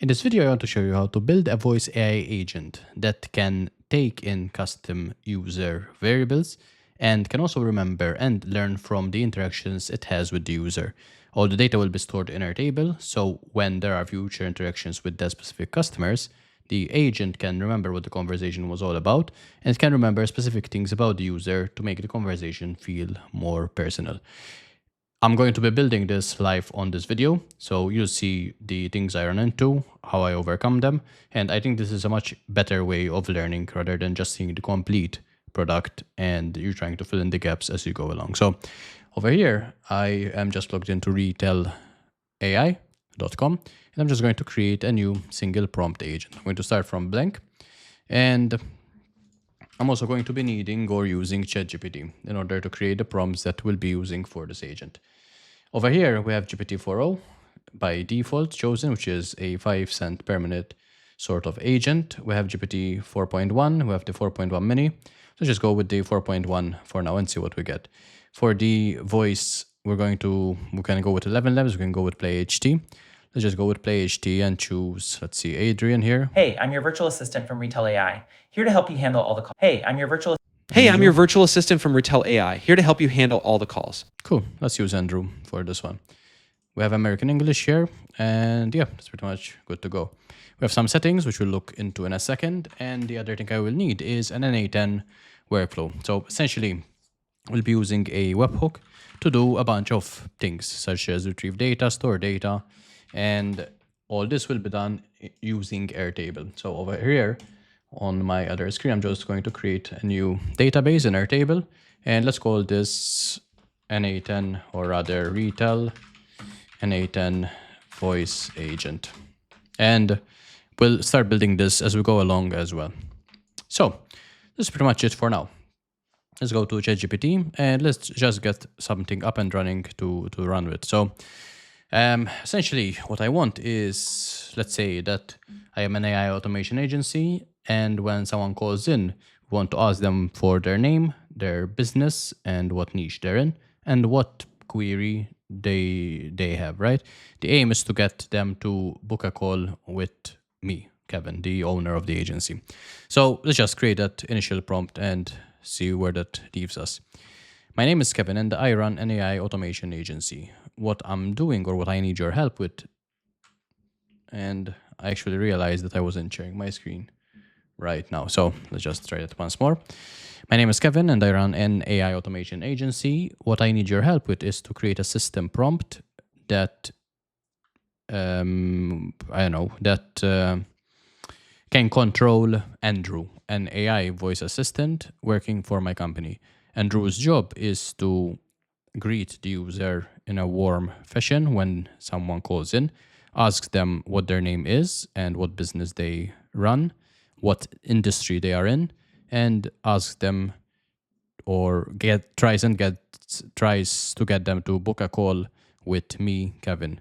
In this video, I want to show you how to build a voice AI agent that can take in custom user variables and can also remember and learn from the interactions it has with the user. All the data will be stored in our table, so when there are future interactions with that specific customers, the agent can remember what the conversation was all about and it can remember specific things about the user to make the conversation feel more personal. I'm going to be building this live on this video, so you'll see the things I run into, how I overcome them, and I think this is a much better way of learning rather than just seeing the complete product and you're trying to fill in the gaps as you go along. So over here, I am just logged into retailai.com and I'm just going to create a new single prompt agent. I'm going to start from blank, and I'm also going to be needing or using ChatGPT in order to create the prompts that we'll be using for this agent. Over here, we have GPT-4o by default chosen, which is a 5 cent per minute sort of agent. We have GPT 4.1, we have the 4.1 mini. So just go with the 4.1 for now and see what we get. For the voice, we can go with 11 levels, we can go with Play HT. Let's just go with Play HT and choose, let's see, Adrian here. Hey, I'm your virtual assistant from Retail AI, here to help you handle all the calls. Hey, I'm your virtual assistant from Retail AI, here to help you handle all the calls. Cool. Let's use Andrew for this one. We have American English here, and yeah, that's pretty much good to go. We have some settings, which we'll look into in a second, and the other thing I will need is an NA10 workflow. So essentially, we'll be using a webhook to do a bunch of things, such as retrieve data, store data, and all this will be done using Airtable. So over here on my other screen, I'm just going to create a new database in Airtable, and let's call this NA10, or rather retail NA10 voice agent. And we'll start building this as we go along as well. So this is pretty much it for now. Let's go to ChatGPT and let's just get something up and running to run with. So essentially what I want is, let's say that I am an AI automation agency, and when someone calls in, we want to ask them for their name, their business, and what niche they're in, and what query they have, right? The aim is to get them to book a call with me, Kevin, the owner of the agency. So let's just create that initial prompt and see where that leaves us. My name is Kevin and I run an AI automation agency. What I'm doing, or what I need your help with, and I actually realized that I wasn't sharing my screen right now. So let's just try that once more. My name is Kevin and I run an AI automation agency. What I need your help with is to create a system prompt that, can control Andrew, an AI voice assistant working for my company. Andrew's job is to greet the user in a warm fashion when someone calls in, asks them what their name is and what business they run, what industry they are in, and asks them, or tries to get them to book a call with me, Kevin.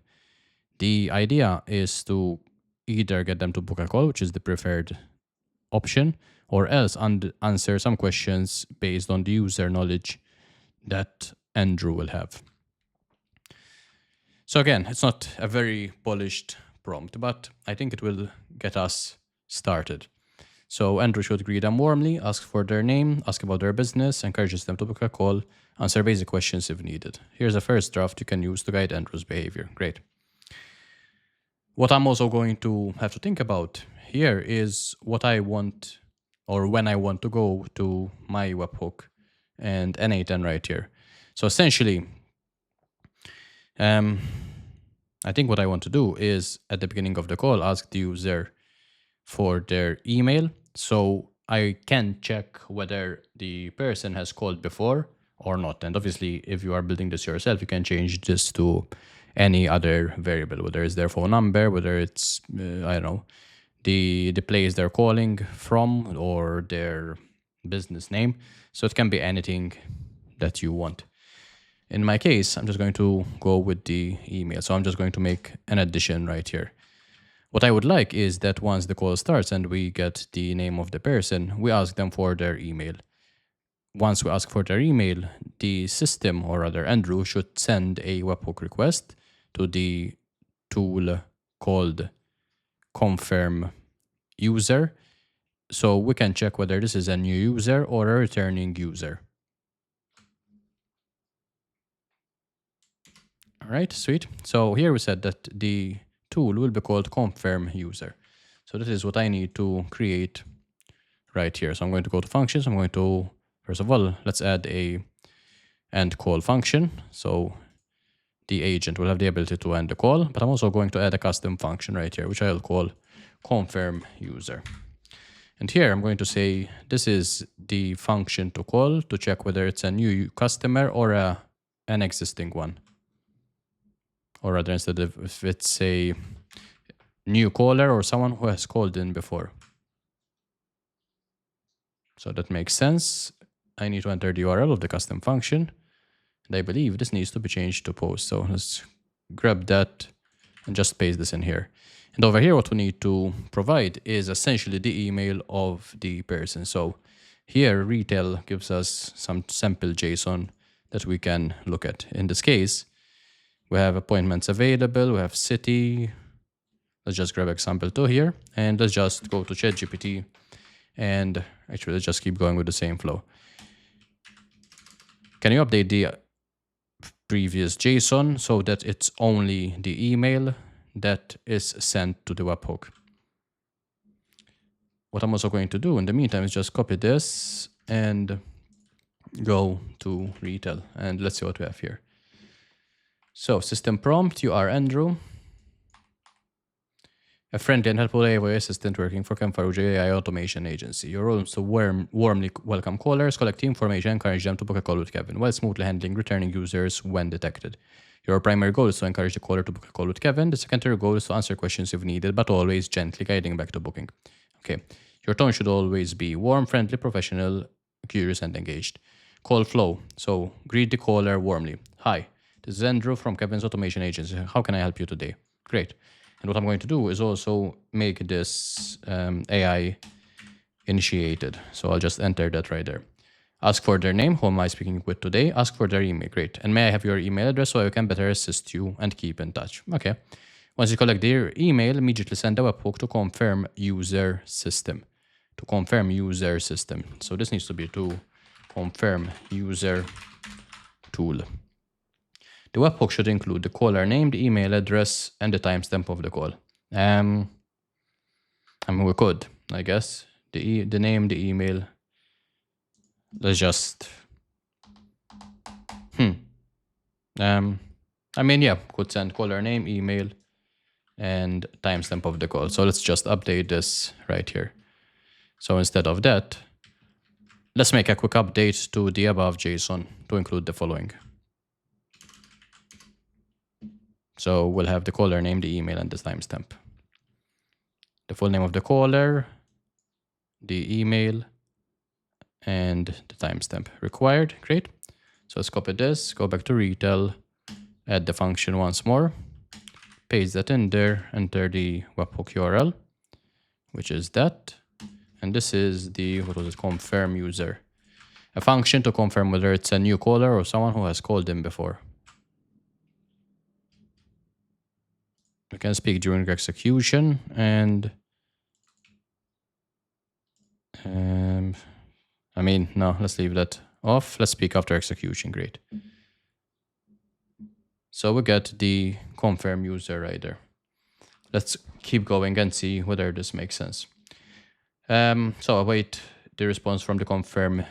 The idea is to either get them to book a call, which is the preferred option, or else answer some questions based on the user knowledge that Andrew will have. So again, it's not a very polished prompt, but I think it will get us started. So Andrew should greet them warmly, ask for their name, ask about their business, encourages them to book a call, answer basic questions if needed. Here's a first draft you can use to guide Andrew's behavior. Great. What I'm also going to have to think about here is what I want, or when I want to go to my webhook and NA10 right here. So essentially, I think what I want to do is at the beginning of the call, ask the user for their email, so I can check whether the person has called before or not. And obviously, if you are building this yourself, you can change this to any other variable, whether it's their phone number, whether it's, the place they're calling from, or their business name. So it can be anything that you want. In my case, I'm just going to go with the email. So I'm just going to make an addition right here. What I would like is that once the call starts and we get the name of the person, we ask them for their email. Once we ask for their email, the system, or rather Andrew, should send a webhook request to the tool called confirm user. So we can check whether this is a new user or a returning user. All right, sweet. So here we said that the tool will be called confirm user. So this is what I need to create right here. So I'm going to go to functions. I'm going to, first of all, let's add a end call function. So the agent will have the ability to end the call, but I'm also going to add a custom function right here, which I'll call confirm user. And here I'm going to say this is the function to call to check whether it's a new customer or an existing one. Or rather, instead of if it's a new caller or someone who has called in before. So that makes sense. I need to enter the URL of the custom function. And I believe this needs to be changed to post. So let's grab that and just paste this in here. And over here, what we need to provide is essentially the email of the person. So here, retail gives us some sample JSON that we can look at. In this case, we have appointments available, we have city. Let's just grab example 2 here, and let's just go to ChatGPT. And actually, let's just keep going with the same flow. Can you update the previous JSON so that it's only the email that is sent to the webhook? What I'm also going to do in the meantime is just copy this and go to retail. And let's see what we have here. So system prompt, you are Andrew, a friendly and helpful AI assistant working for Kemfaruja AI automation agency. Your role is to warmly welcome callers, collect information, encourage them to book a call with Kevin, while smoothly handling returning users when detected. Your primary goal is to encourage the caller to book a call with Kevin. The secondary goal is to answer questions if needed, but always gently guiding back to booking. Okay. Your tone should always be warm, friendly, professional, curious, and engaged. Call flow. So greet the caller warmly. Hi. This is Andrew from Kevin's automation agency. How can I help you today? Great. And what I'm going to do is also make this AI initiated. So I'll just enter that right there. Ask for their name. Who am I speaking with today? Ask for their email. Great. And may I have your email address so I can better assist you and keep in touch? Okay. Once you collect their email, immediately send a webhook to confirm user system. To confirm user system. So this needs to be to confirm user tool. The webhook should include the caller name, the email address, and the timestamp of the call. I mean, we could, I guess. The name, the email. Let's just... I mean, yeah, could send caller name, email, and timestamp of the call. So let's just update this right here. So instead of that, let's make a quick update to the above JSON to include the following. So we'll have the caller name, the email, and the timestamp. The full name of the caller, the email, and the timestamp required. Great. So let's copy this, go back to retail, add the function once more, paste that in there, enter the webhook URL, which is that. And this is the, what was it, confirm user. A function to confirm whether it's a new caller or someone who has called in before. We can speak during execution and I mean, no, let's leave that off. Let's speak after execution. Great. So we get the confirm user right there. Let's keep going and see whether this makes sense. So await the response from the confirm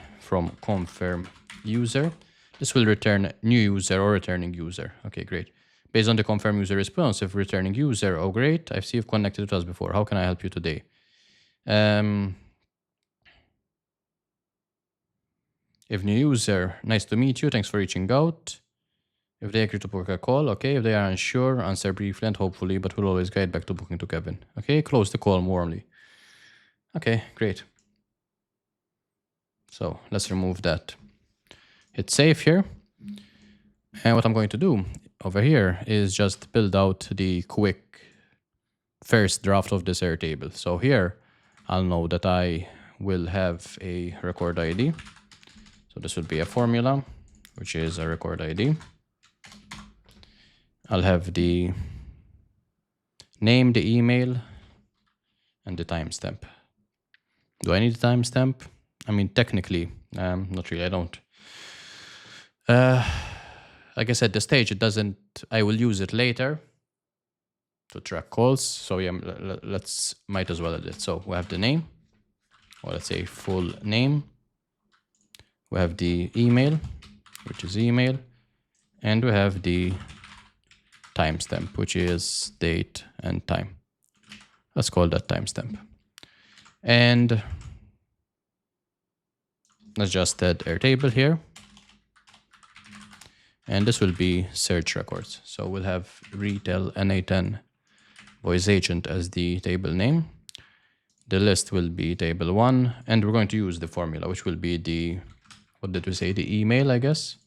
user. This will return new user or returning user. Okay, great. Based on the confirm user response, if returning user, oh great, I see you've connected with us before. How can I help you today? If new user, nice to meet you, thanks for reaching out. If they agree to book a call, okay. If they are unsure, answer briefly and hopefully, but we'll always guide back to booking to Kevin. Okay, close the call warmly. Okay, great. So let's remove that. Hit save here. And what I'm going to do over here is just build out the quick first draft of this Airtable. So here, I'll know that I will have a record ID. So this would be a formula, which is a record ID. I'll have the name, the email, and the timestamp. Do I need a timestamp? I mean, technically, not really. I don't. Like I said, the stage, it doesn't. I will use it later to track calls. So yeah, let's might as well edit. So we have the name, or let's say full name. We have the email, which is email, and we have the timestamp, which is date and time. Let's call that timestamp. And let's just add Airtable here. And this will be search records. So we'll have retail NA10 voice agent as the table name. The list will be table 1, and we're going to use the formula, which will be the, what did we say, the email, I guess.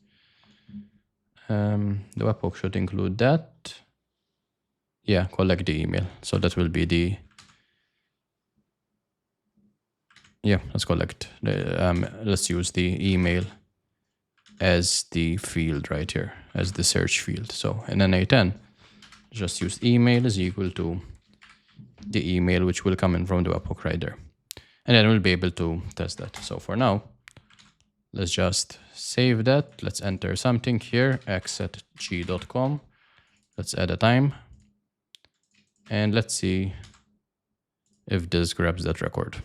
The webhook should include that. Yeah, collect the email. So that will be the, yeah, let's collect. Let's use the email as the field right here, as the search field. So in NA10, just use email is equal to the email which will come in from the webhook right there. And then we'll be able to test that. So for now, let's just save that. Let's enter something here, x@g.com. Let's add a time. And let's see if this grabs that record.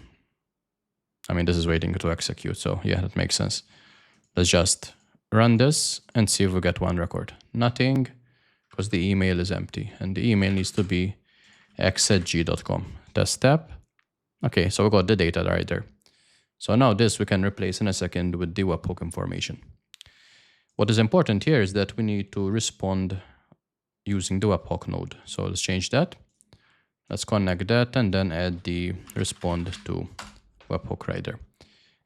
I mean, this is waiting to execute. So yeah, that makes sense. Let's just run this and see if we get one record. Nothing, because the email is empty. And the email needs to be x@g.com. Test tab. Okay, so we got the data right there. So now this we can replace in a second with the webhook information. What is important here is that we need to respond using the webhook node. So let's change that. Let's connect that and then add the respond to webhook right there.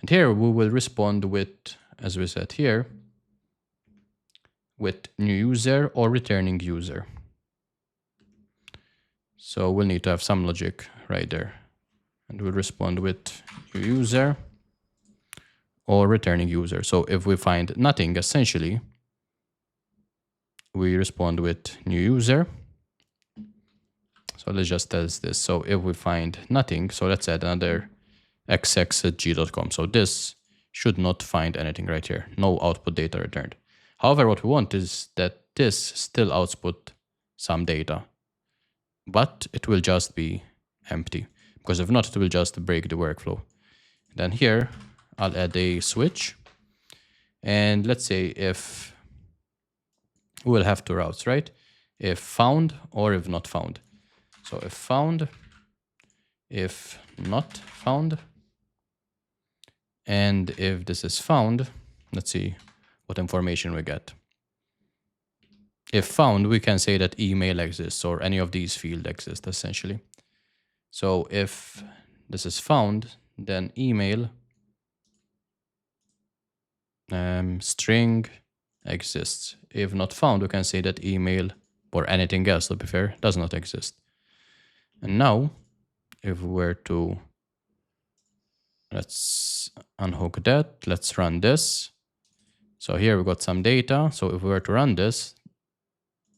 And here we will respond with, as we said here, with new user or returning user. So we'll need to have some logic right there. And we'll respond with new user or returning user. So if we find nothing, essentially, we respond with new user. So let's just test this. So if we find nothing, so let's add another xx@g.com. So this should not find anything right here. No output data returned. However, what we want is that this still output some data, but it will just be empty, because if not, it will just break the workflow. Then here, I'll add a switch. And let's say if we'll have two routes, right? If found or if not found. So if found, if not found, and if this is found, let's see what information we get. If found, we can say that email exists or any of these fields exist essentially. So if this is found, then email string exists. If not found, we can say that email or anything else, to be fair, does not exist. And now, if we were to, let's unhook that, let's run this. So here we got some data. So if we were to run this,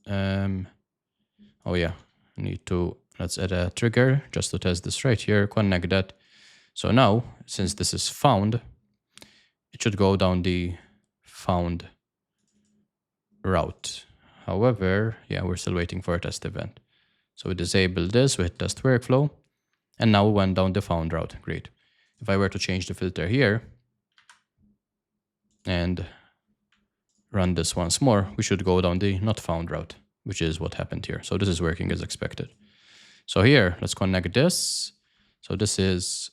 oh yeah, I need to, let's add a trigger just to test this right here, connect that. So now, since this is found, it should go down the found route. However, yeah, we're still waiting for a test event. So we disable this, we hit test workflow, and now we went down the found route. Great. If I were to change the filter here and run this once more, we should go down the not found route, which is what happened here. So this is working as expected. So here, let's connect this. So this is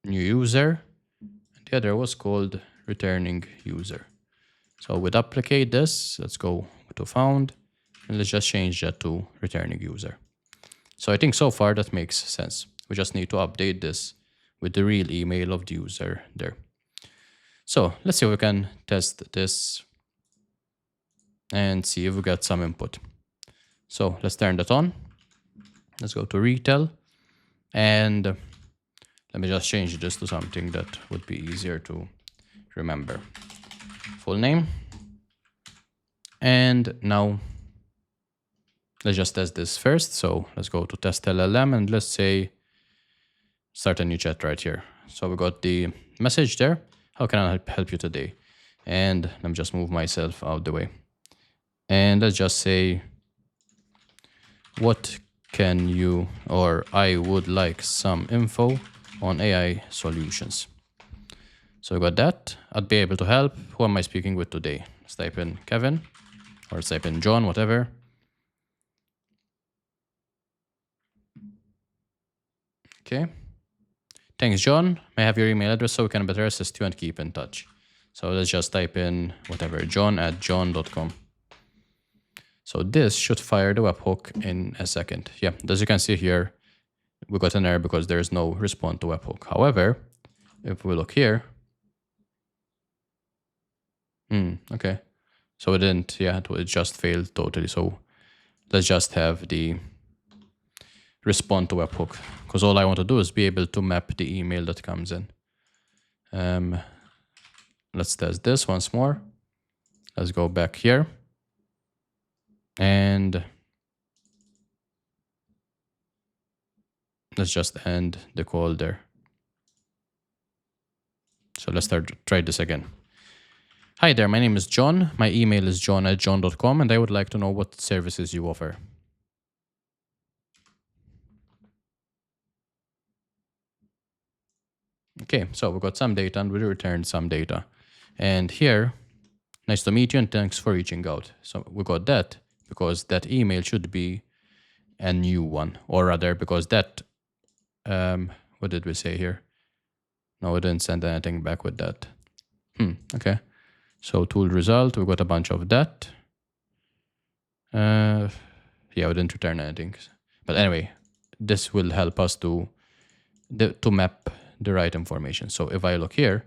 new user, and the other was called returning user. So we duplicate this, let's go to found, and let's just change that to returning user. So I think so far that makes sense. We just need to update this with the real email of the user there. So let's see if we can test this and see if we get some input. So let's turn that on. Let's go to retail, and let me just change this to something that would be easier to remember. Full name. And now let's just test this first. So let's go to test LLM and let's say start a new chat right here. So we got the message there. How can I help you today? And let me just move myself out the way. And let's just say, what can you, or I would like some info on AI solutions. So we got that. I'd be able to help. Who am I speaking with today? Let's type in Kevin, or let's type in John, whatever. Okay. Thanks, John. May I have your email address so we can better assist you and keep in touch? So let's just type in whatever, john@john.com. So this should fire the webhook in a second. Yeah, as you can see here, we got an error because there is no response to webhook. However, if we look here, okay. So it didn't, yeah, it just failed totally. So let's just have the respond to webhook, because all I want to do is be able to map the email that comes in. Let's test this once more. Let's go back here. And let's just end the call there. So let's try this again. Hi there, my name is John. My email is john@john.com, and I would like to know what services you offer. Okay, so we got some data and we returned some data. And here, nice to meet you and thanks for reaching out. So we got that because that email should be a new one, or rather because that, what did we say here? No, we didn't send anything back with that. Okay. So tool result, we got a bunch of that. Yeah, we didn't return anything. But anyway, this will help us to map the right information. So if I look here,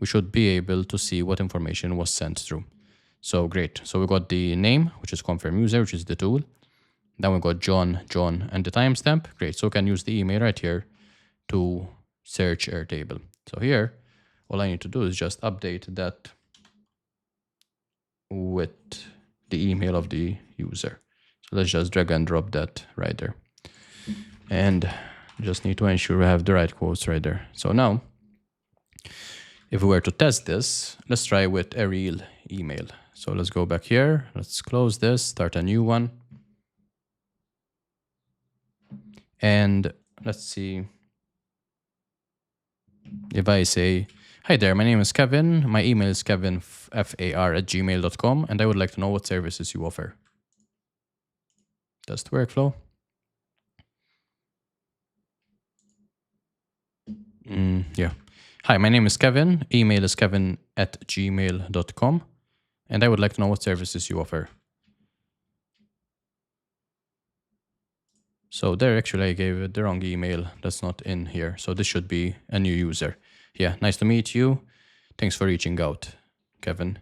we should be able to see what information was sent through. So great. So we got the name, which is confirm user, which is the tool. Then we got John, and the timestamp. Great. So we can use the email right here to search Airtable. So here, all I need to do is just update that with the email of the user. So let's just drag and drop that right there. And just need to ensure we have the right quotes right there. So now, if we were to test this, let's try with a real email. So let's go back here. Let's close this, start a new one. And let's see if I say, hi there, my name is Kevin. My email is kevinfar@gmail.com, and I would like to know what services you offer. Test workflow. Yeah. Hi, my name is Kevin. Email is kevin@gmail.com, and I would like to know what services you offer. So there, actually, I gave it the wrong email. That's not in here. So this should be a new user. Yeah, nice to meet you. Thanks for reaching out, Kevin.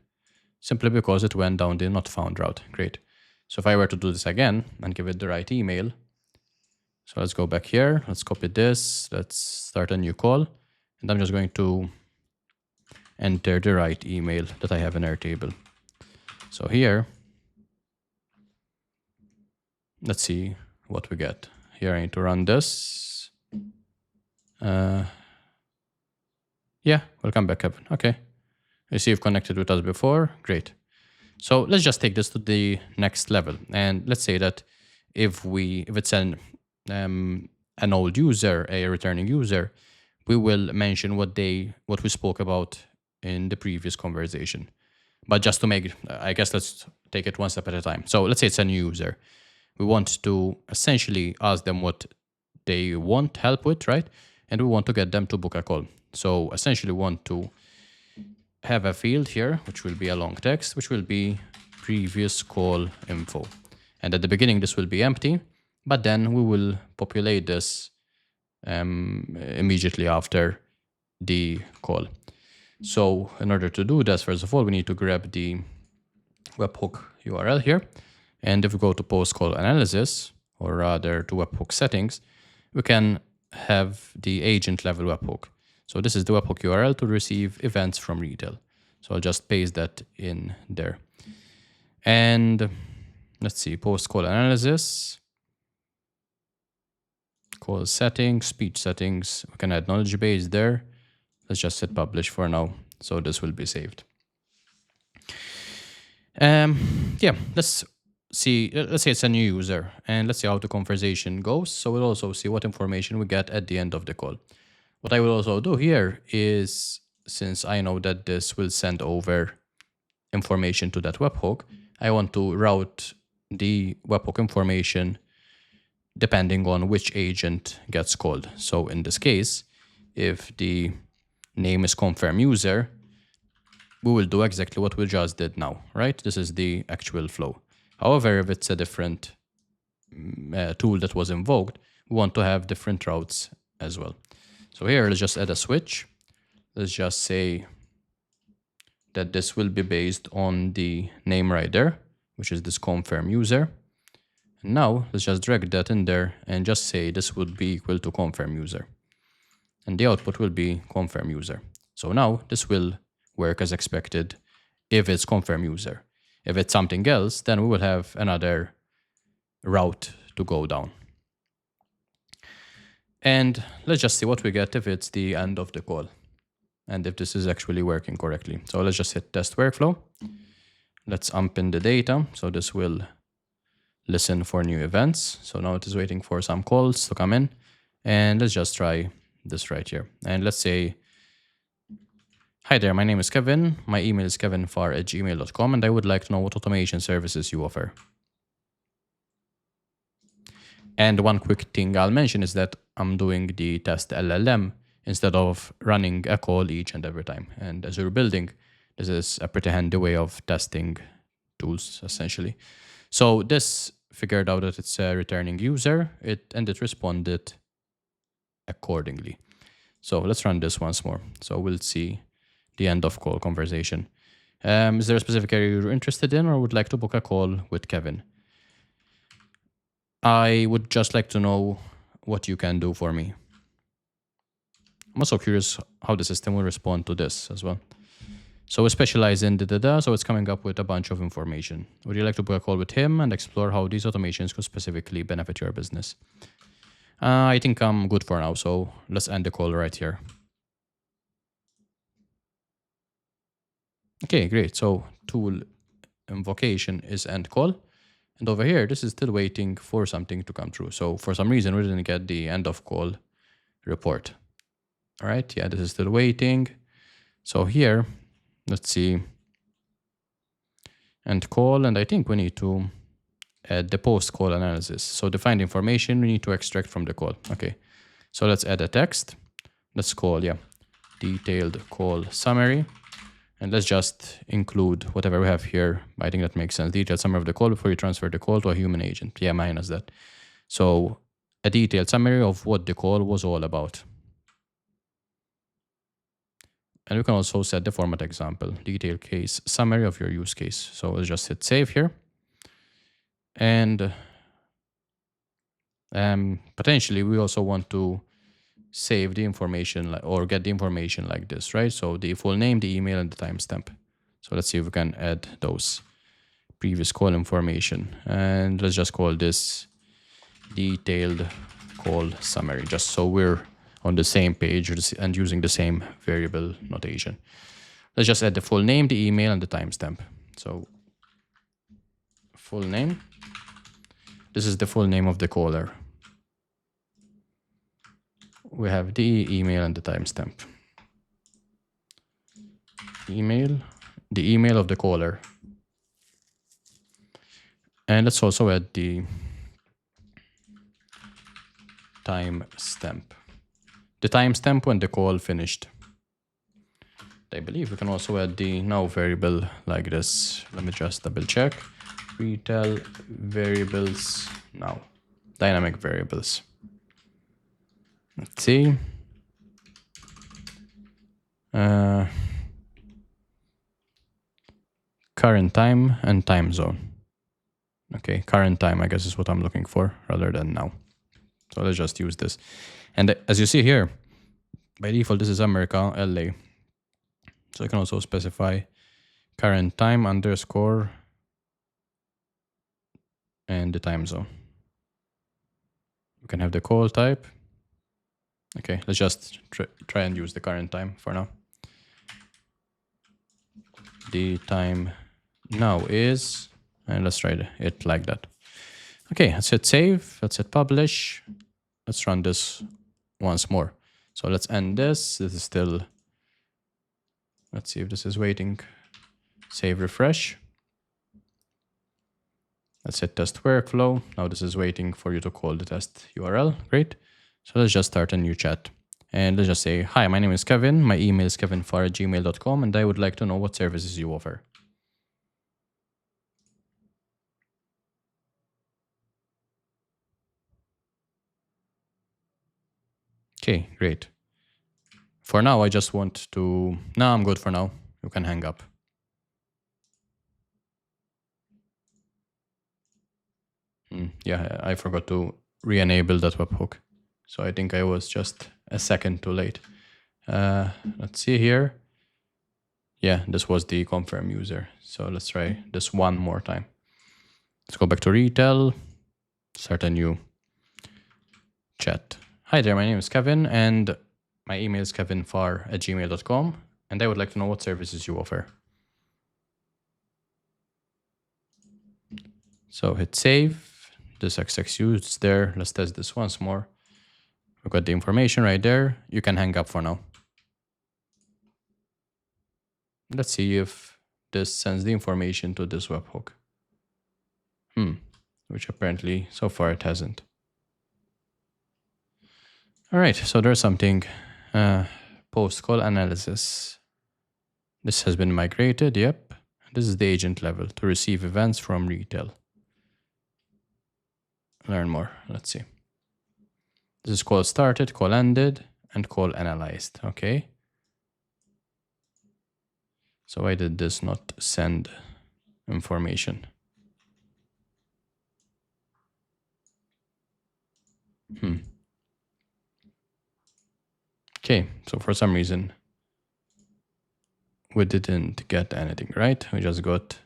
Simply because it went down the not found route. Great. So if I were to do this again and give it the right email, so let's go back here. Let's copy this. Let's start a new call. And I'm just going to enter the right email that I have in Airtable. So here, let's see what we get. Here I need to run this. Yeah, welcome back, Kevin. Okay. I see you've connected with us before. Great. So let's just take this to the next level. And let's say that if it's an old user, a returning user, we will mention what we spoke about in the previous conversation. But just to make, I guess let's take it one step at a time. So let's say it's a new user. We want to essentially ask them what they want help with, right? And we want to get them to book a call. So essentially we want to have a field here, which will be a long text, which will be previous call info. And at the beginning, this will be empty, but then we will populate this immediately after the call. So in order to do this, first of all, we need to grab the webhook URL here. And if we go to post call analysis, or rather to webhook settings, we can have the agent level webhook. So this is the webhook URL to receive events from retail. So I'll just paste that in there. And let's see, post call analysis, call settings, speech settings. We can add knowledge base there. Let's just hit publish for now. So this will be saved. Yeah, let's see. Let's say it's a new user, and let's see how the conversation goes. So we'll also see what information we get at the end of the call. What I will also do here is, since I know that this will send over information to that webhook, I want to route the webhook information depending on which agent gets called. So in this case, if the name is confirm user, we will do exactly what we just did now, right? This is the actual flow. However, if it's a different tool that was invoked, we want to have different routes as well. So here, let's just add a switch. Let's just say that this will be based on the name right there, which is this confirm user. And now let's just drag that in there and just say this would be equal to confirm user. And the output will be confirm user. So now this will work as expected if it's confirm user. If it's something else, then we will have another route to go down. And let's just see what we get if it's the end of the call and if this is actually working correctly. So let's just hit test workflow. Let's unpin the data. So this will listen for new events. So now it is waiting for some calls to come in. And let's just try this right here. And let's say, hi there, my name is Kevin. My email is kevinfar@gmail.com, and I would like to know what automation services you offer. And one quick thing I'll mention is that I'm doing the test LLM instead of running a call each and every time. And as you're building, this is a pretty handy way of testing tools, essentially. So this figured out that it's a returning user, and it responded accordingly. So let's run this once more. So we'll see the end of call conversation. Is there a specific area you're interested in or would like to book a call with Kevin? I would just like to know what you can do for me. I'm also curious how the system will respond to this as well. So we specialize in so it's coming up with a bunch of information. Would you like to book a call with him and explore how these automations could specifically benefit your business? I think I'm good for now, so let's end the call right here. Okay, great. So tool invocation is end call. And over here, this is still waiting for something to come through. So for some reason, we didn't get the end of call report. All right, yeah, this is still waiting. So here, let's see, end call, and I think we need to add the post call analysis. So defined information we need to extract from the call. Okay, so let's add a text. Let's call, detailed call summary. And let's just include whatever we have here. I think that makes sense. Detailed summary of the call before you transfer the call to a human agent. Yeah, minus that. So a detailed summary of what the call was all about. And we can also set the format example, detailed case summary of your use case. So let's just hit save here. And potentially we also want to save the information or get the information like this, right? So the full name, the email, and the timestamp. So let's see if we can add those previous call information. And let's just call this detailed call summary, just so we're on the same page and using the same variable notation. Let's just add the full name, the email, and the timestamp. So full name. This is the full name of the caller. We have the email and the timestamp. Email, the email of the caller. And let's also add the timestamp. The timestamp when the call finished. I believe we can also add the now variable like this. Let me just double check. Retell variables now. Dynamic variables. Let's see. Current time and time zone. Okay, current time, I guess, is what I'm looking for rather than now. So let's just use this. And as you see here, by default, this is America, LA. So I can also specify current time underscore and the time zone. We can have the call type Okay, let's just try and use the current time for now. The time now is, and let's try it like that. Okay, let's hit save, let's hit publish. Let's run this once more. So let's end this. This is still, let's see if this is waiting. Save, refresh. Let's hit test workflow. Now this is waiting for you to call the test URL. Great. So let's just start a new chat. And let's just say, hi, my name is Kevin. My email is kevinfar@gmail.com, and I would like to know what services you offer. Okay, great. For now, I just want to... No, I'm good for now. You can hang up. Yeah, I forgot to re-enable that webhook. So I think I was just a second too late. Let's see here. Yeah, this was the confirm user. So let's try this one more time. Let's go back to retail, start a new chat. Hi there, my name is Kevin, and my email is kevinfar@gmail.com, and I would like to know what services you offer. So hit save. This XXU is there. Let's test this once more. We've got the information right there. You can hang up for now. Let's see if this sends the information to this webhook. Which apparently so far it hasn't. All right, so there's something. Post call analysis. This has been migrated. Yep. This is the agent level to receive events from retail. Learn more. Let's see. This is call started, call ended, and call analyzed. Okay. So why did this not send information? Okay, so for some reason we didn't get anything, right? We just got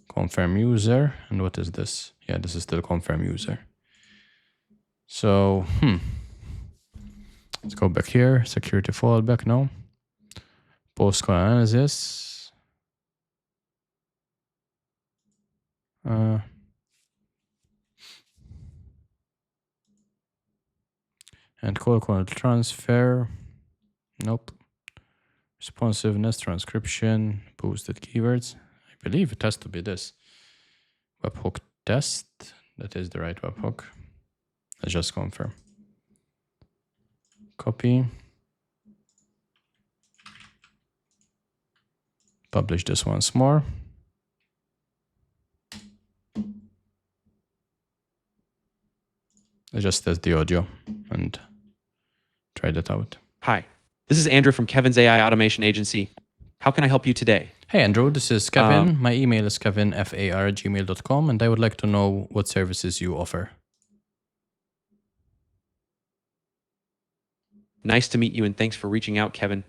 confirm user. And what is this? Yeah, this is still confirm user. So, let's go back here. Security fallback now. Post call analysis. And call transfer. Nope. Responsiveness, transcription, boosted keywords. I believe it has to be this. Webhook test. That is the right webhook. Let's just confirm. Copy. Publish this once more. Let's just test the audio and try that out. Hi, this is Andrew from Kevin's AI Automation Agency. How can I help you today? Hey, Andrew, this is Kevin. My email is kevinfar@gmail.com, and I would like to know what services you offer. Nice to meet you, and thanks for reaching out, Kevin.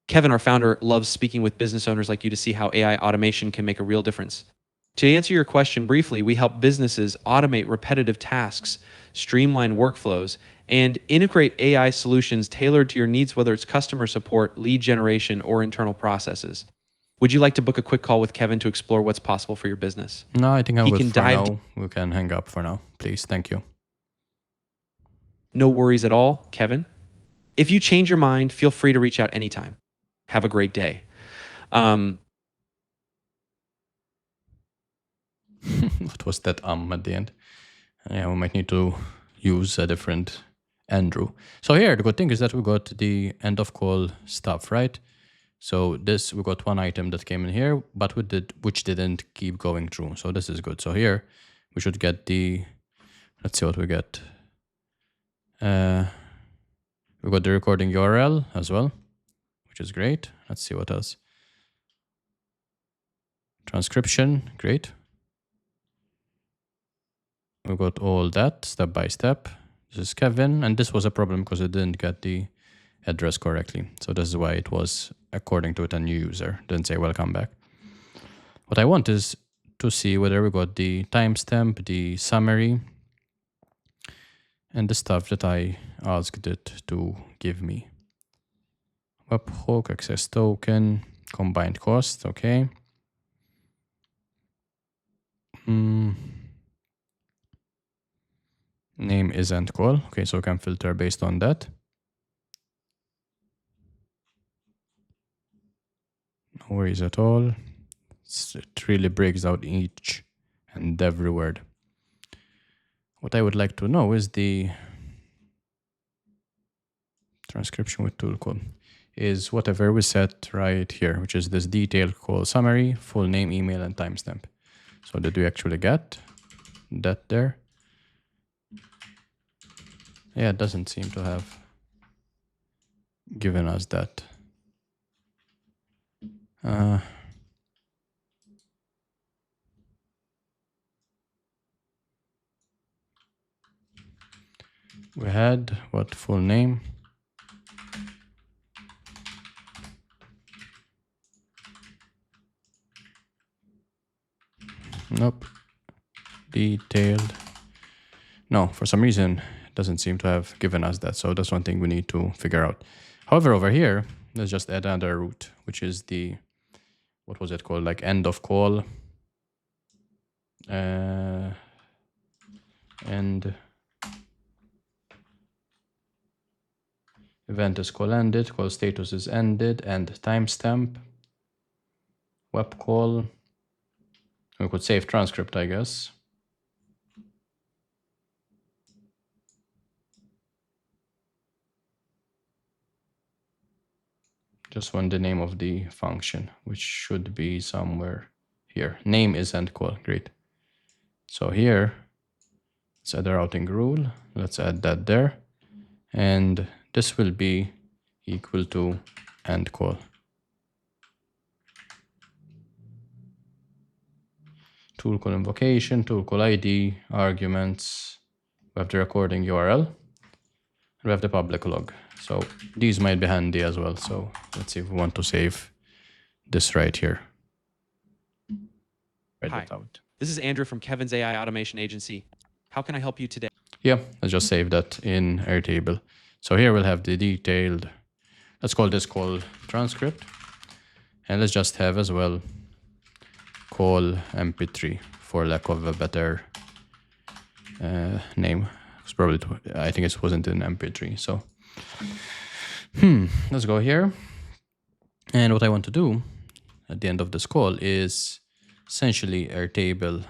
Kevin, our founder, loves speaking with business owners like you to see how AI automation can make a real difference. To answer your question briefly, we help businesses automate repetitive tasks, streamline workflows, and integrate AI solutions tailored to your needs, whether it's customer support, lead generation, or internal processes. Would you like to book a quick call with Kevin to explore what's possible for your business? No, I think I'm He good can for dive now. We can hang up for now. Please, thank you. No worries at all, Kevin. If you change your mind, feel free to reach out anytime. Have a great day. What was that at the end? Yeah, we might need to use a different Andrew. So here, the good thing is that we got the end of call stuff, right? So this, we got one item that came in here, but which didn't keep going through. So this is good. So here, we should get the, let's see what we get. We got the recording URL as well, which is great. Let's see what else. Transcription, great. We got all that step by step. This is Kevin, and this was a problem because it didn't get the address correctly. So this is why it was according to it a new user. Didn't say welcome back. What I want is to see whether we got the timestamp, the summary, and the stuff that I asked it to give me. Webhook, access token, combined cost, okay. Name isn't call, okay, so we can filter based on that. No worries at all. It really breaks out each and every word. What I would like to know is the transcription with tool call is whatever we set right here, which is this detailed call summary, full name, email, and timestamp. So did we actually get that there? Yeah, it doesn't seem to have given us that. We had what full name? Nope. Detailed. No, for some reason, it doesn't seem to have given us that. So that's one thing we need to figure out. However, over here, let's just add another route, which is the, what was it called? Like end of call. And event is call ended, call status is ended, and timestamp, web call. We could save transcript, I guess. Just want the name of the function, which should be somewhere here. Name is end call, great. So here, let's add a routing rule. Let's add that there. And this will be equal to end call. Tool call invocation, tool call ID, arguments. We have the recording URL. We have the public log. So these might be handy as well. So let's see if we want to save this right here. Write Hi, it out. this is Andrew from Kevin's AI Automation Agency. How can I help you today? Yeah, let's just save that in Airtable. So here we'll have the detailed, let's call this call transcript. And let's just have as well call MP3 for lack of a better name. It's probably, I think it wasn't in MP3. So let's go here. And what I want to do at the end of this call is essentially Airtable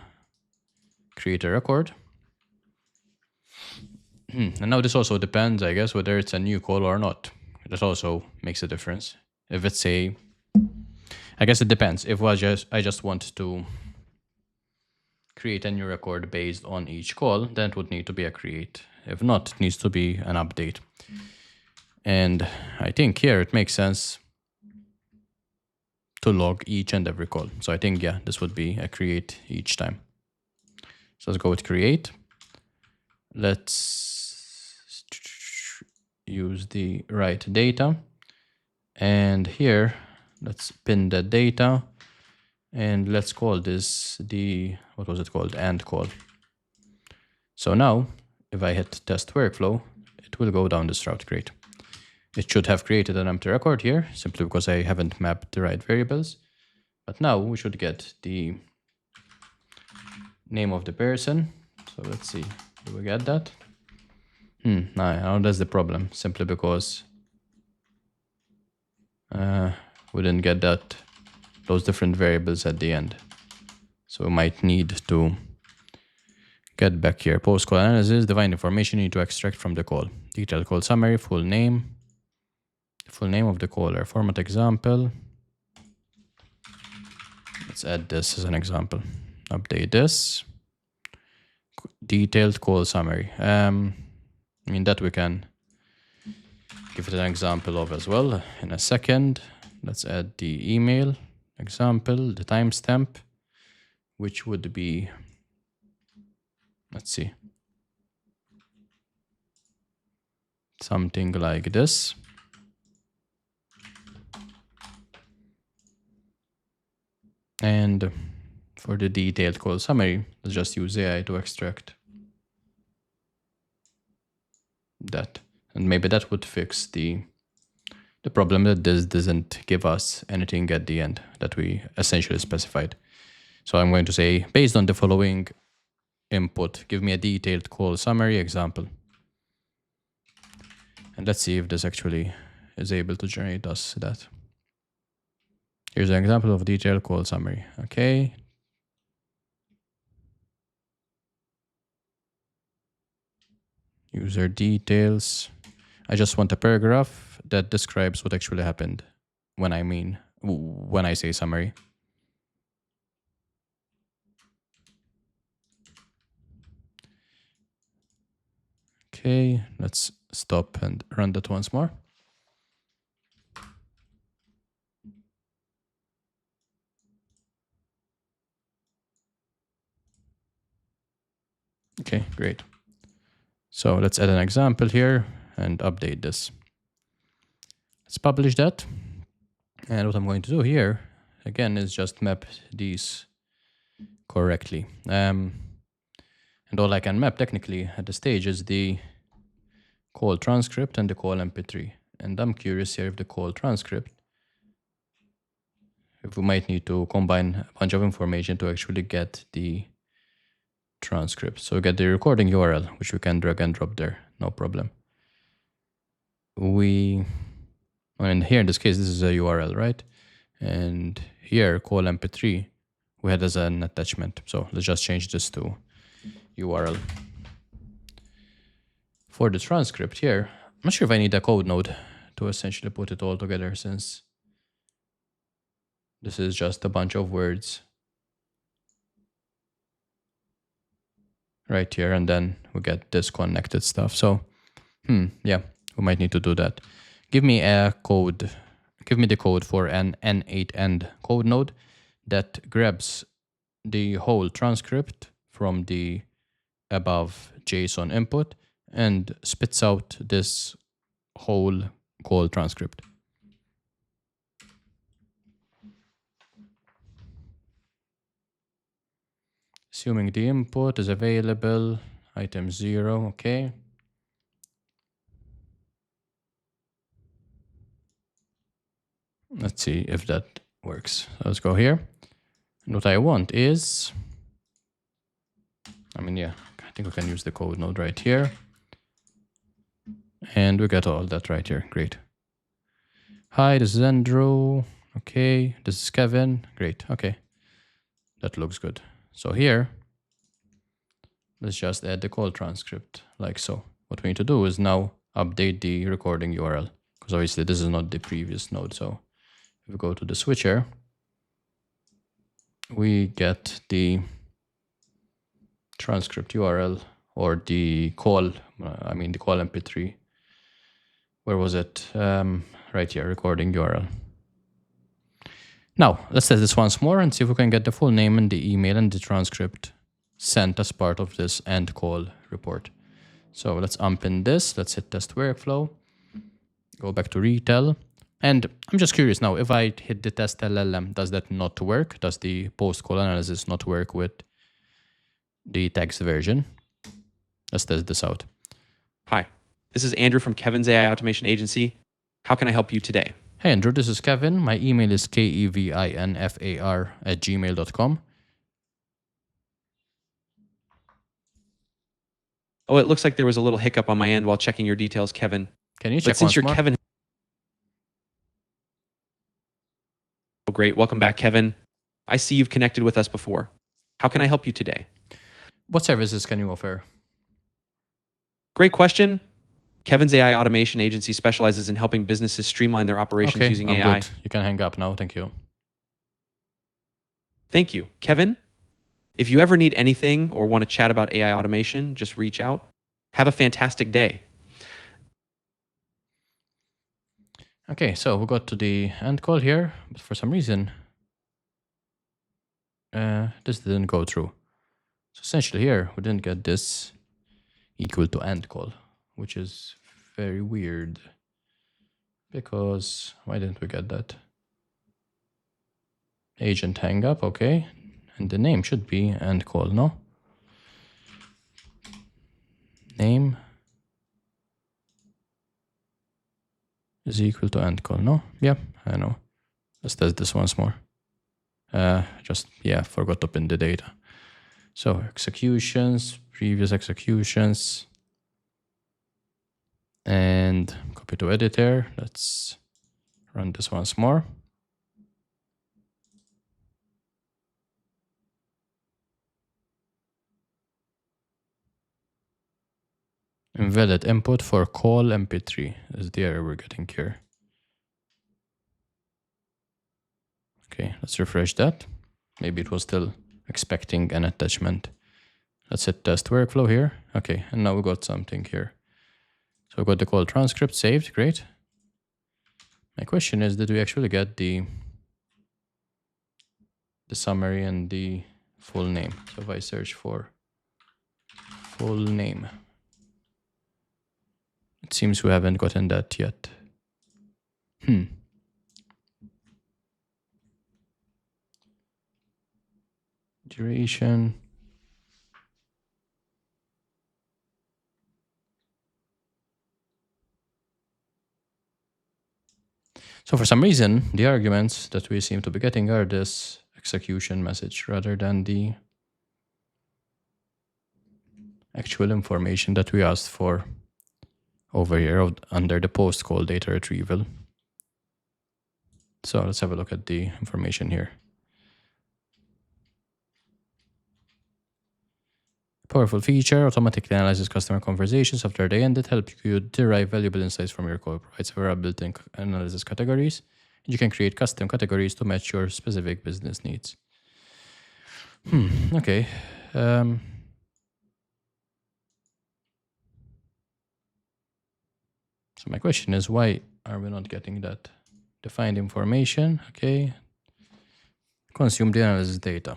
create a record. And now this also depends, I guess, whether it's a new call or not. That also makes a difference. If it's a, I guess it depends. If I just want to create a new record based on each call, then it would need to be a create. If not, it needs to be an update. And I think here it makes sense to log each and every call. So I think, yeah, this would be a create each time. So let's go with create. Let's use the right data. And here, let's pin that data. And let's call this the, what was it called? And call. So now, if I hit test workflow, it will go down this route. Great. It should have created an empty record here, simply because I haven't mapped the right variables. But now we should get the name of the person. So let's see, do we get that? No, that's the problem, simply because we didn't get those different variables at the end. So we might need to get back here. Post call analysis, define information you need to extract from the call. Detailed call summary, full name of the caller, format example. Let's add this as an example. Update this. Detailed call summary. I mean, that we can give it an example of as well in a second. Let's add the email example, the timestamp, which would be, let's see, something like this. And for the detailed call summary, let's just use AI to extract that. And maybe that would fix the problem that this doesn't give us anything at the end that we essentially specified. So I'm going to say, based on the following input, give me a detailed call summary example. And let's see if this actually is able to generate us that. Here's an example of detailed call summary. Okay. User details. I just want a paragraph that describes what actually happened when I say summary. Okay, let's stop and run that once more. Okay, great. So let's add an example here and update this. Let's publish that. And what I'm going to do here, again, is just map these correctly. And all I can map technically at the stage is the call transcript and the call MP3. And I'm curious here if the call transcript, if we might need to combine a bunch of information to actually get the transcript. So we get the recording URL, which we can drag and drop there, no problem. Here in this case, this is a URL, right? And here, call MP3, we had as an attachment. So let's just change this to URL. For the transcript here, I'm not sure if I need a code node to essentially put it all together, since this is just a bunch of words right here, and then we get disconnected stuff. So, yeah, we might need to do that. Give me the code for an N8 end code node that grabs the whole transcript from the above JSON input and spits out this whole call transcript. Assuming the input is available, item 0, okay. Let's see if that works. Let's go here. And what I want is, I think we can use the code node right here. And we got all that right here. Great. Hi, this is Andrew. Okay, this is Kevin. Great. Okay, that looks good. So here, let's just add the call transcript like so. What we need to do is now update the recording URL, because obviously this is not the previous node. So if we go to the switcher, we get the transcript URL, or the call, the call MP3. Where was it? Right here, recording URL. Now, let's test this once more and see if we can get the full name and the email and the transcript sent as part of this end call report. So let's unpin this. Let's hit test workflow. Go back to retell. And I'm just curious now, if I hit the test LLM, does that not work? Does the post-call analysis not work with the text version? Let's test this out. Hi, this is Andrew from Kevin's AI Automation Agency. How can I help you today? Hey Andrew, this is Kevin. My email is kevinfar@gmail.com. Oh, it looks like there was a little hiccup on my end while checking your details, Kevin. Can you But check since once you're more? Kevin, oh, great. Welcome back, Kevin. I see you've connected with us before. How can I help you today? What services can you offer? Great question. Kevin's AI Automation Agency specializes in helping businesses streamline their operations Okay, using I'm AI. good. You can hang up now. Thank you. Thank you. Kevin, if you ever need anything or want to chat about AI automation, just reach out. Have a fantastic day. Okay, so we got to the end call here, but for some reason, this didn't go through. So essentially here, we didn't get this equal to end call, which is very weird. Because why didn't we get that? Agent hang up, okay. And the name should be end call, no? Name is equal to end call. No? Yeah, I know. Let's test this once more. Forgot to pin the data. So executions, previous executions, and copy to editor. Let's run this once more. Invalid input for call mp3 is the error we're getting here. Okay, let's refresh that. Maybe it was still expecting an attachment. Let's hit test workflow here. Okay, and now we got something here. So we got the call transcript saved, great. My question is, did we actually get the summary and the full name? So if I search for full name, it seems we haven't gotten that yet. Duration. So for some reason, the arguments that we seem to be getting are this execution message rather than the actual information that we asked for over here under the post call data retrieval. So let's have a look at the information here. Powerful feature, automatically analyzes customer conversations after they end. It helps you derive valuable insights from your call. Provides several built-in analysis categories. You can create custom categories to match your specific business needs. Okay. So my question is, why are we not getting that defined information? Okay. Consume the analysis data.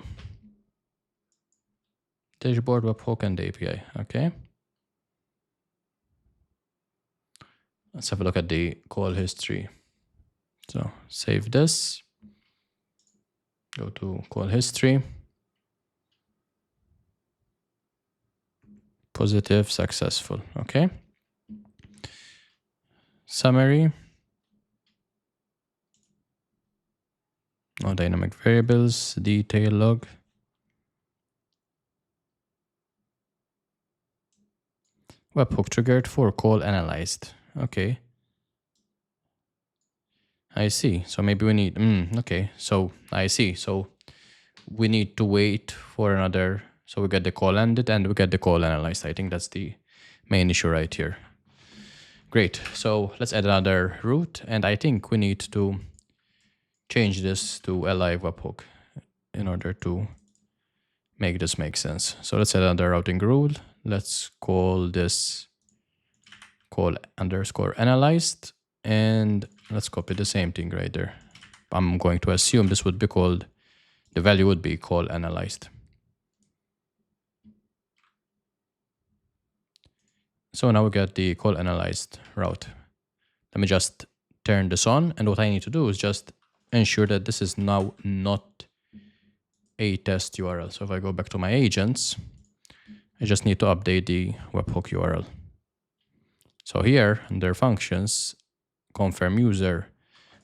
Dashboard, webhook, and API. Okay. Let's have a look at the call history. So save this. Go to call history. Positive, successful. Okay. Summary. No dynamic variables. Detail log. Webhook triggered for call analyzed. Okay. I see. So maybe we need, okay. So I see. So we need to wait for another, so we get the call ended and we get the call analyzed. I think that's the main issue right here. Great. So let's add another route. And I think we need to change this to a live webhook in order to make this make sense. So let's add another routing rule. Let's call this call underscore analyzed, and let's copy the same thing right there. I'm going to assume this would be called, the value would be call analyzed. So now we got the call analyzed route. Let me just turn this on, and what I need to do is just ensure that this is now not a test URL. So if I go back to my agents, I just need to update the webhook URL. So here, under functions, confirm user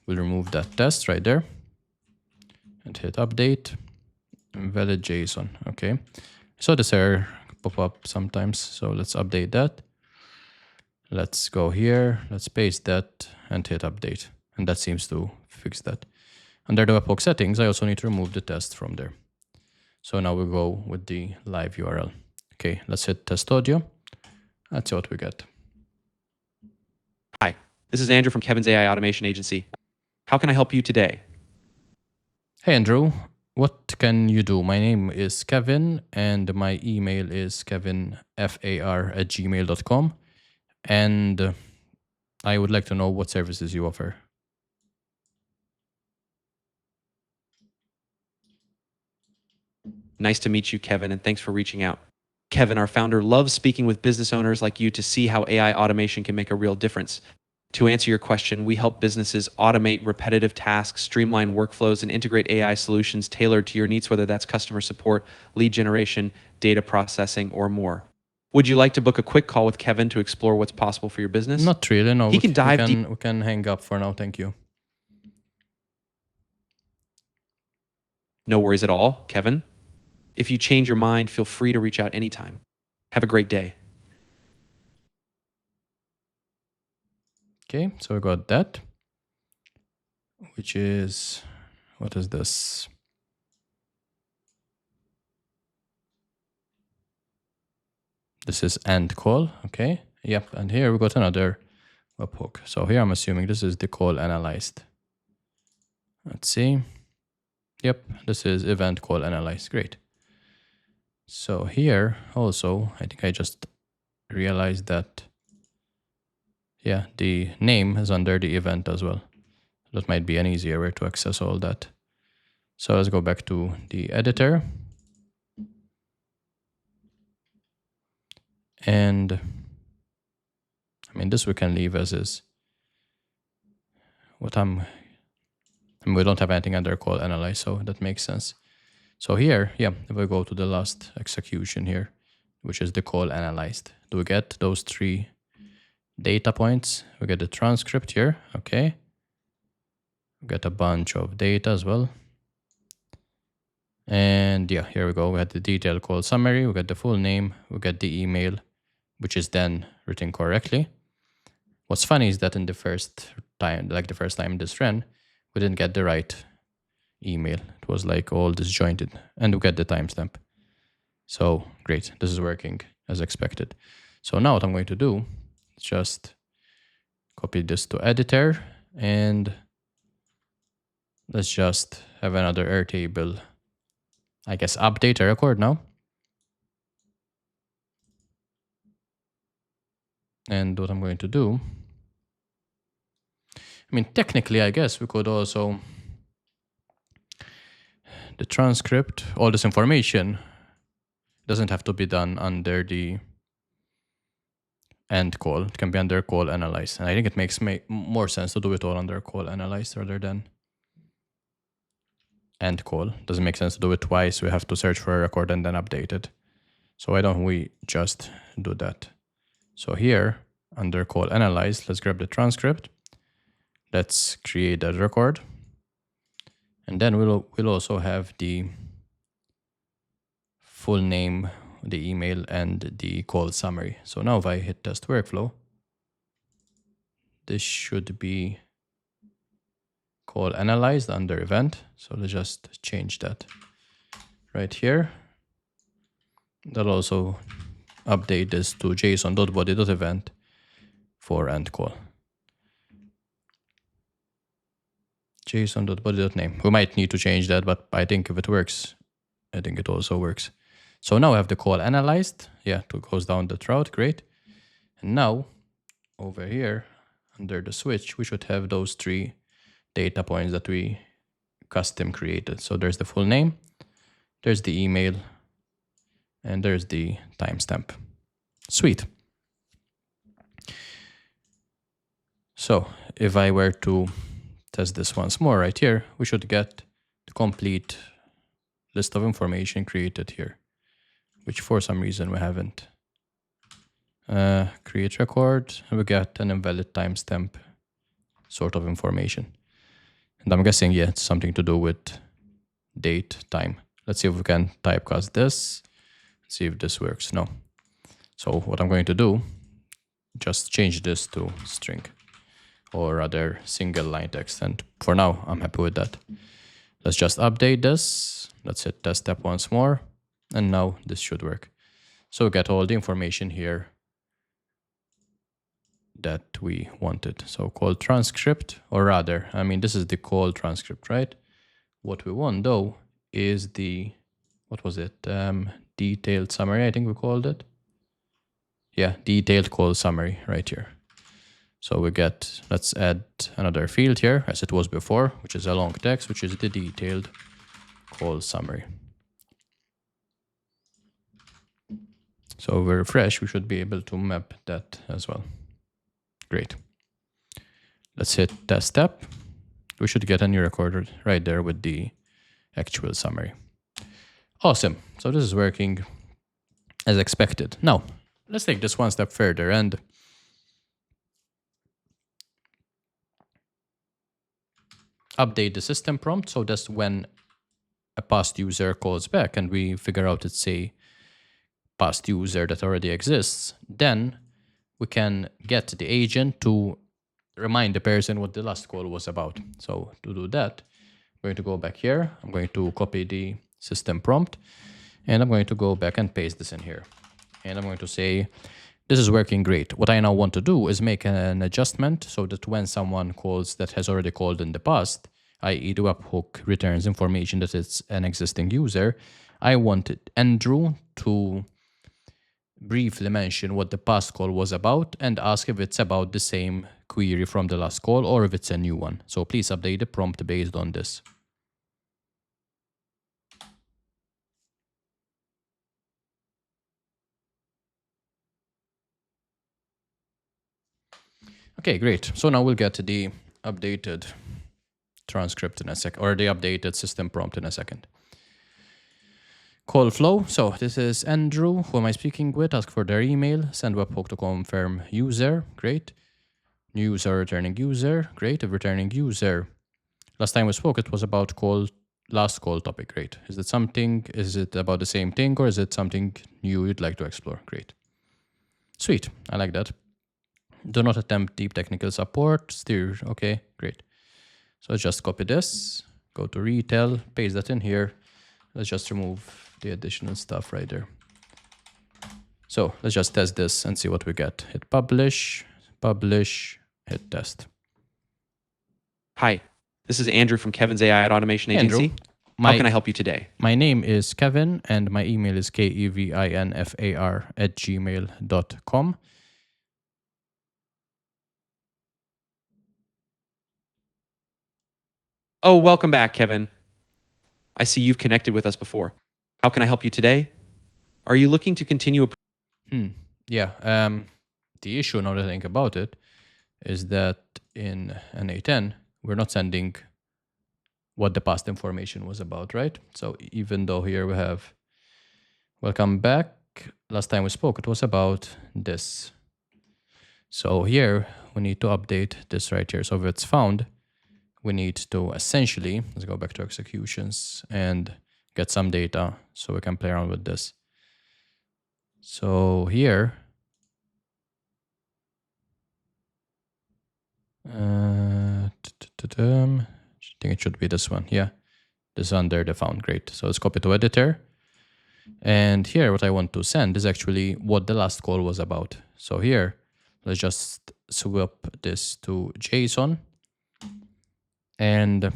will remove that test right there and hit update. Valid JSON. Okay. So this error pop up sometimes. So let's update that. Let's go here. Let's paste that and hit update. And that seems to fix that. Under the webhook settings, I also need to remove the test from there. So now we go with the live URL. Okay, let's hit test audio. That's what we get. Hi, this is Andrew from Kevin's AI Automation Agency. How can I help you today? Hey, Andrew. What can you do? My name is Kevin and my email is kevinfar@gmail.com. And I would like to know what services you offer. Nice to meet you, Kevin, and thanks for reaching out. Kevin, our founder, loves speaking with business owners like you to see how AI automation can make a real difference. To answer your question, we help businesses automate repetitive tasks, streamline workflows, and integrate AI solutions tailored to your needs, whether that's customer support, lead generation, data processing, or more. Would you like to book a quick call with Kevin to explore what's possible for your business? Not really, no. He can dive deep. We can hang up for now, thank you. No worries at all, Kevin. If you change your mind, feel free to reach out anytime. Have a great day. Okay, so we got that, which is, what is this? This is end call, okay. Yep, and here we got another webhook. So here I'm assuming this is the call analyzed. Let's see. Yep, this is event call analyzed, great. So here also, I think I just realized that, yeah, the name is under the event as well. That might be an easier way to access all that. So let's go back to the editor. And I mean, this we can leave as is. We don't have anything under call analyze, so that makes sense. So here, yeah, if we go to the last execution here, which is the call analyzed, do we get those 3 data points? We get the transcript here, okay. We get a bunch of data as well. And yeah, here we go. We had the detailed call summary, we got the full name, we get the email, which is then written correctly. What's funny is that in the first time, this ran, we didn't get the right email. It was like all disjointed, and we get the timestamp. So great, this is working as expected. So now what I'm going to do is just copy this to editor, and let's just have another Airtable, I guess, update a record now. And what I'm going to do, I mean, technically, I guess we could also, the transcript, all this information doesn't have to be done under the end call. It can be under call analyze. And I think it makes more sense to do it all under call analyze rather than end call. Doesn't make sense to do it twice. We have to search for a record and then update it. So why don't we just do that? So here, under call analyze, let's grab the transcript. Let's create that record. And then we'll also have the full name, the email, and the call summary. So now if I hit test workflow, this should be call analyzed under event. So let's just change that right here. That'll also update this to json.body.event for end call. json.body.name. We might need to change that, but I think if it works, I think it also works. So now I have the call analyzed. Yeah, it goes down the route. Great. And now over here under the switch, we should have those 3 data points that we custom created. So there's the full name, there's the email, and there's the timestamp. Sweet. So if I were to test this once more right here, we should get the complete list of information created here, which for some reason we haven't. Create record, and we get an invalid timestamp sort of information. And I'm guessing, yeah, it's something to do with date, time. Let's see if we can typecast this, see if this works. No. So what I'm going to do, just change this to string, or rather single line text. And for now, I'm happy with that. Let's just update this. Let's hit test step once more. And now this should work. So we get all the information here that we wanted. So call transcript, or rather, I mean, this is the call transcript, right? What we want though is the, what was it? Detailed summary, I think we called it. Yeah, detailed call summary right here. So we get, let's add another field here as it was before, which is a long text, which is the detailed call summary. So if we refresh, we should be able to map that as well. Great. Let's hit test step. We should get a new record right there with the actual summary. Awesome. So this is working as expected. Now, let's take this one step further and update the system prompt. So that's when a past user calls back and we figure out it's a past user that already exists, then we can get the agent to remind the person what the last call was about. So to do that, I'm going to go back here. I'm going to copy the system prompt and I'm going to go back and paste this in here. And I'm going to say, this is working great. What I now want to do is make an adjustment so that when someone calls that has already called in the past, i.e. the webhook returns information that it's an existing user, I wanted Andrew to briefly mention what the past call was about and ask if it's about the same query from the last call or if it's a new one. So please update the prompt based on this. Okay, great. So now we'll get to the updated transcript in a sec, or the updated system prompt in a second. Call flow. So this is Andrew. Who am I speaking with? Ask for their email. Send webhook to confirm user. Great. New user, returning user. Great. If returning user. Last time we spoke, it was about last call topic. Great. Is it about the same thing or is it something new you'd like to explore? Great. Sweet. I like that. Do not attempt deep technical support. Steer. Okay, great. So let's just copy this, go to retail, paste that in here. Let's just remove the additional stuff right there. So let's just test this and see what we get. Hit publish, hit test. Hi, this is Andrew from Kevin's AI Automation Andrew, Agency. How can I help you today? My name is Kevin and my email is kevinfar@gmail.com. Oh, welcome back, Kevin. I see you've connected with us before. How can I help you today? Are you looking to continue? Yeah. The issue, now that I think about it, is that in an A10, we're not sending what the past information was about, right? So even though here we have welcome back, last time we spoke, it was about this. So here we need to update this right here. So if it's found, we need to essentially, let's go back to executions and get some data so we can play around with this. So here, I think it should be this one. Yeah, this is under the found. Great. So let's copy to editor. And here, what I want to send is actually what the last call was about. So here, let's just swap this to JSON. And I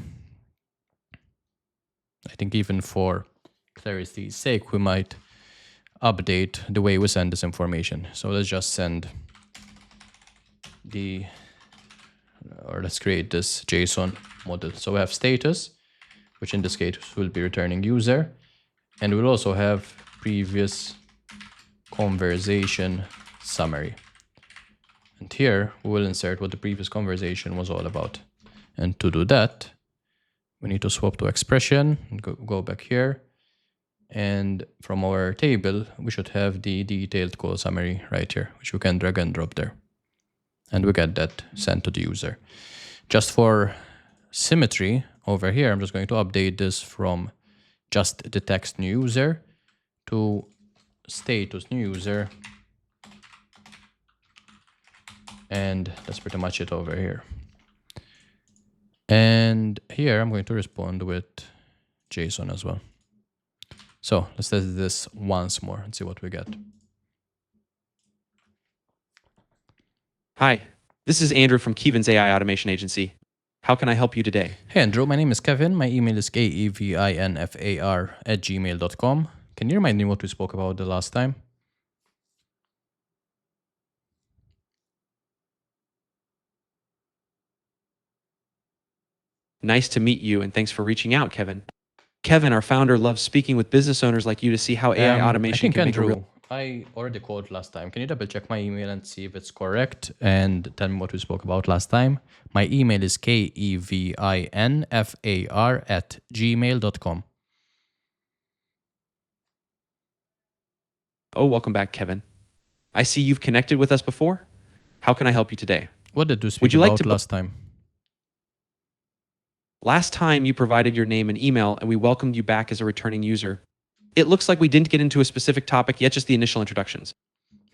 think even for clarity's sake, we might update the way we send this information. So let's just send let's create this JSON model. So we have status, which in this case will be returning user. And we'll also have previous conversation summary. And here we will insert what the previous conversation was all about. And to do that, we need to swap to expression and go back here. And from our table, we should have the detailed call summary right here, which we can drag and drop there. And we get that sent to the user. Just for symmetry over here, I'm just going to update this from just the text new user to status new user. And that's pretty much it over here. And here I'm going to respond with JSON as well. So let's test this once more and see what we get. Hi, this is Andrew from Kevin's AI Automation Agency. How can I help you today? Hey Andrew, my name is Kevin. My email is kevinfar@gmail.com. Can you remind me what we spoke about the last time? Nice to meet you, and thanks for reaching out, Kevin. Kevin, our founder, loves speaking with business owners like you to see how AI automation can make a real... I already called last time. Can you double check my email and see if it's correct and tell me what we spoke about last time? My email is kevinfar@gmail.com. Oh, welcome back, Kevin. I see you've connected with us before. How can I help you today? What did you speak Would you like about to last time? Last time you provided your name and email and we welcomed you back as a returning user. It looks like we didn't get into a specific topic yet, just the initial introductions.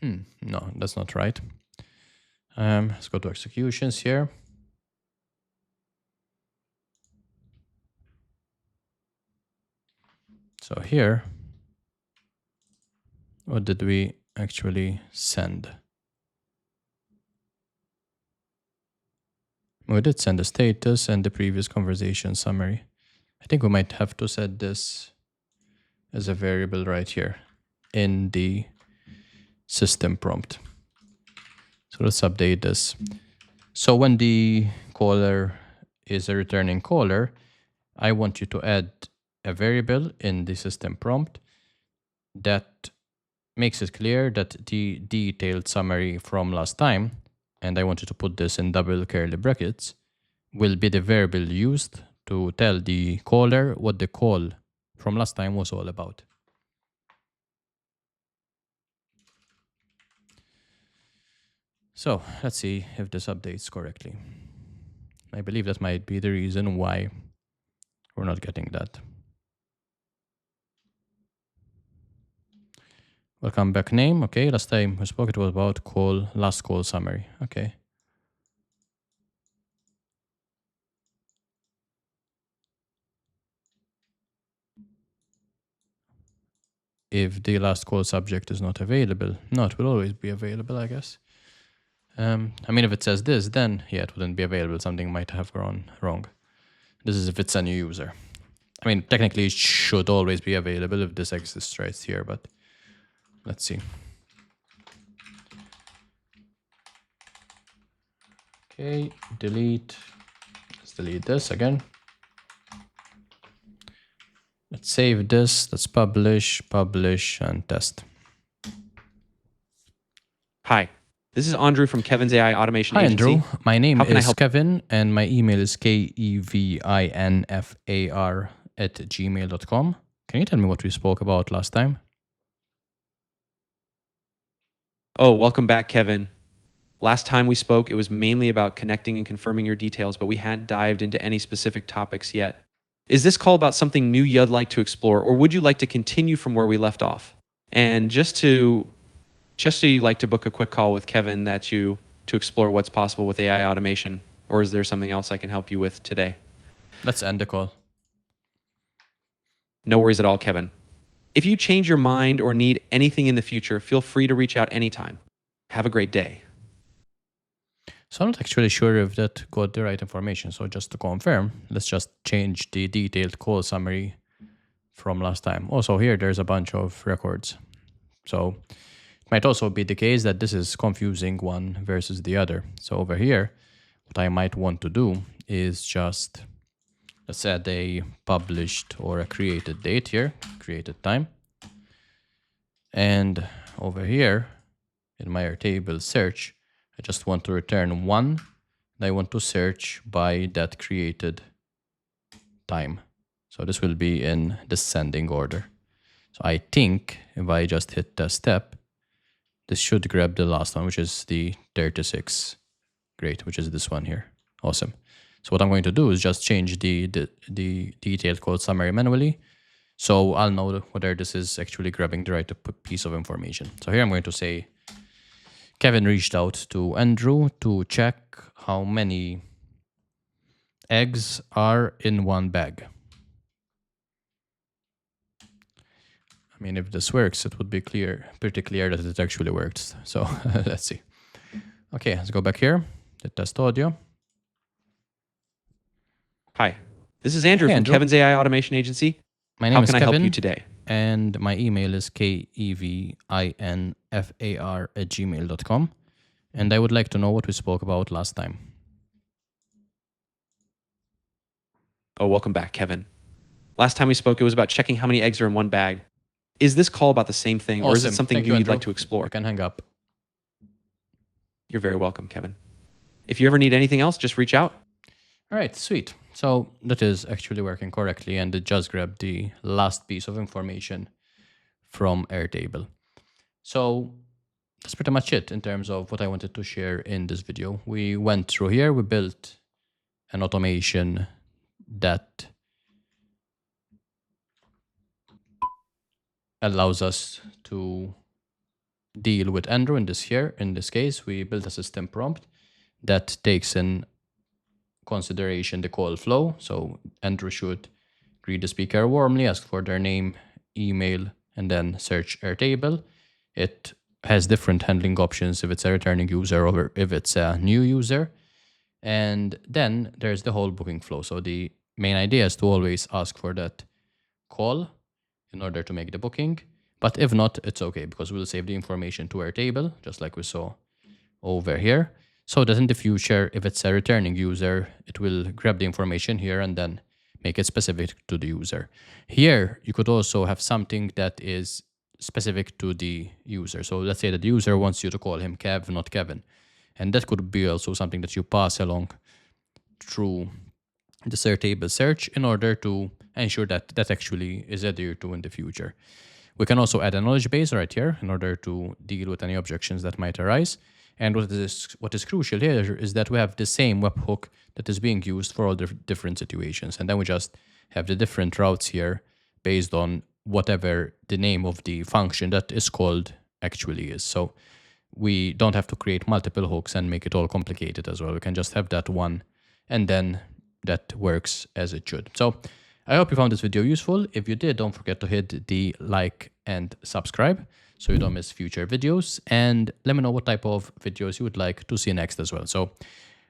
No, that's not right. Let's go to executions here. So here, what did we actually send? We did send the status and the previous conversation summary. I think we might have to set this as a variable right here in the system prompt. So let's update this. So when the caller is a returning caller, I want you to add a variable in the system prompt that makes it clear that the detailed summary from last time, and I want you to put this in double curly brackets, will be the variable used to tell the caller what the call from last time was all about. So let's see if this updates correctly. I believe that might be the reason why we're not getting that. Welcome back name. Okay, last time we spoke, it was about last call summary. Okay. If the last call subject is not available, no, it will always be available, I guess. I mean, if it says this, then yeah, it wouldn't be available. Something might have gone wrong. This is if it's a new user. I mean, technically it should always be available if this exists right here, but let's see. Okay, delete. Let's delete this again. Let's save this. Let's publish, and test. Hi, this is Andrew from Kevin's AI Automation Hi, Agency. Andrew. My name How can I is help? Kevin, and my email is kevinfar@gmail.com. Can you tell me what we spoke about last time? Oh, welcome back, Kevin. Last time we spoke, it was mainly about connecting and confirming your details, but we hadn't dived into any specific topics yet. Is this call about something new you'd like to explore, or would you like to continue from where we left off? And just so you like to book a quick call with Kevin to explore what's possible with AI automation, or is there something else I can help you with today? Let's end the call. No worries at all, Kevin. If you change your mind or need anything in the future, feel free to reach out anytime. Have a great day. So I'm not actually sure if that got the right information. So just to confirm, let's just change the detailed call summary from last time. Also here, there's a bunch of records. So it might also be the case that this is confusing one versus the other. So over here, what I might want to do is just, let's add a published or a created date here, created time. And over here, in my Airtable search, I just want to return 1, and I want to search by that created time. So this will be in descending order. So I think if I just hit the step, this should grab the last one, which is the 36. Great, which is this one here. Awesome. So what I'm going to do is just change the detailed code summary manually. So I'll know whether this is actually grabbing the right piece of information. So here I'm going to say, Kevin reached out to Andrew to check how many eggs are in one bag. I mean, if this works, it would be pretty clear that it actually works. So let's see. Okay, let's go back here, the test audio. Hi, this is Andrew from Andrew. Kevin's AI Automation Agency. My name How is can I Kevin, help you today? and my email is kevinfar@gmail.com. And I would like to know what we spoke about last time. Oh, welcome back, Kevin. Last time we spoke, it was about checking how many eggs are in one bag. Is this call about the same thing, or is it Awesome. something Thank new you, you'd like Andrew. to explore? You can hang up. You're very welcome, Kevin. If you ever need anything else, just reach out. All right, sweet. So that is actually working correctly, and it just grabbed the last piece of information from Airtable. So that's pretty much it in terms of what I wanted to share in this video. We went through here, we built an automation that allows us to deal with Andrew in this case. We built a system prompt that takes in consideration the call flow. So Andrew should greet the speaker warmly, ask for their name, email, and then search Airtable. It has different handling options if it's a returning user or if it's a new user. And then there's the whole booking flow. So the main idea is to always ask for that call in order to make the booking. But if not, it's okay, because we'll save the information to Airtable, just like we saw over here, so that in the future, if it's a returning user, it will grab the information here and then make it specific to the user. Here, you could also have something that is specific to the user. So let's say that the user wants you to call him Kev, not Kevin. And that could be also something that you pass along through the Airtable search in order to ensure that that actually is adhered to in the future. We can also add a knowledge base right here in order to deal with any objections that might arise. And what is crucial here is that we have the same webhook that is being used for all the different situations. And then we just have the different routes here based on whatever the name of the function that is called actually is. So we don't have to create multiple hooks and make it all complicated as well. We can just have that one, and then that works as it should. So I hope you found this video useful. If you did, don't forget to hit the like and subscribe so you don't miss future videos. And let me know what type of videos you would like to see next as well. So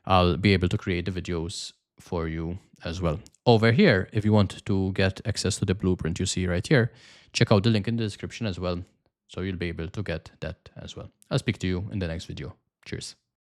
I'll be able to create the videos for you as well. Over here, if you want to get access to the blueprint you see right here, check out the link in the description as well. So you'll be able to get that as well. I'll speak to you in the next video. Cheers.